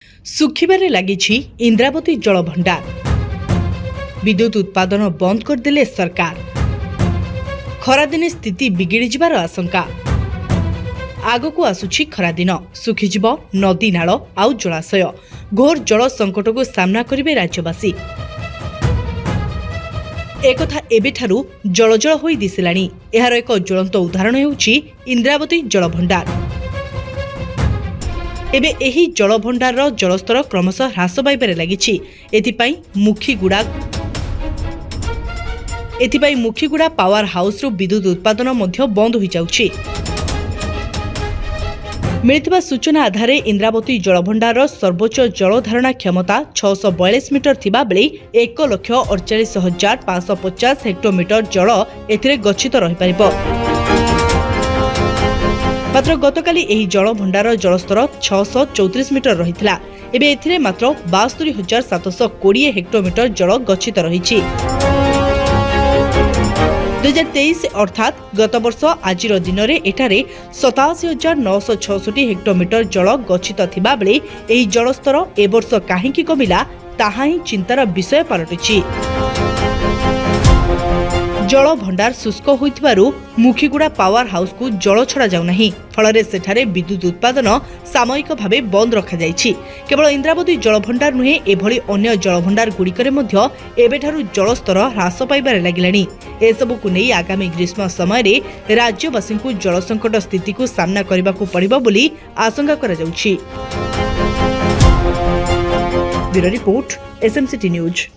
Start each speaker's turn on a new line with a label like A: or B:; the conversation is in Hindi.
A: ଶୁଖିବାରେ ଲାଗିଛି ଇନ୍ଦ୍ରାବତୀ ଜଳଭଣ୍ଡାର। ବିଦ୍ୟୁତ ଉତ୍ପାଦନ ବନ୍ଦ କରିଦେଲେ ସରକାର। ଖରାଦିନେ ସ୍ଥିତି ବିଗିଡ଼ିଯିବାର ଆଶଙ୍କା। ଆଗକୁ ଆସୁଛି ଖରାଦିନ, ଶୁଖିଯିବ ନଦୀ ନାଳ ଆଉ ଜଳାଶୟ। ଘୋର ଜଳ ସଙ୍କଟକୁ ସାମ୍ନା କରିବେ ରାଜ୍ୟବାସୀ। एकथा एबेठारू जलजल होई दिसिलाणी। एहार एक ज्वलंत उदाहरण हेउछि इंद्रावती जलभंडार। एबे एही जलभंडारर जलस्तर क्रमशः ह्रास पाइबारे लागिछि। एथिपाई मुखीगुड़ा पावर हाउस रु विद्युत उत्पादन मध्य बंद होई जाउछि। मिलिथिबा सूचना आधारे इंद्रावती जलभंडार सर्वोच्च जल धारणा क्षमता 642 मीटर थिबा बेले 1,48,550 हेक्टोमीटर जल एथिरे गच्छित रहि परिबो। मात्र गतकाली एही जलभंडार जलस्तर 634 मीटर रहिथिला। एबे एथिरे मात्र 72,720 हेक्टोमीटर जल गच्छित रहिछि। 2023 अर्थात गत वर्ष आजिर दिन में एठारे 87,966 हेक्टोमीटर जल गच्छित थिबा बेले एही जलस्तर ए वर्ष काहेकि कमिला ताहा ही चिंतार विषय पलटिछि। जल भंडार शुष्क होइथिबारु मुखीगुड़ा पावर हाउस को जल छड़ा जाउ नाही। फलरे सेठारे विद्युत उत्पादन सामयिक भावे बंद रखा जाइछि। केवल इंद्रावती जलभंडार नुहे एभली अन्य जलभंडार गुड़िकरे मध्य एबेठारु जलस्तर ह्रास पाइबारे लागिलाणी। एसबुकु नै आगामी ग्रीष्म समय रे राज्यवासी को जल संकट स्थिति को सामना करबाकू पड़िबो बोली आशंका करा जाउछि। Bureau report SMCT news.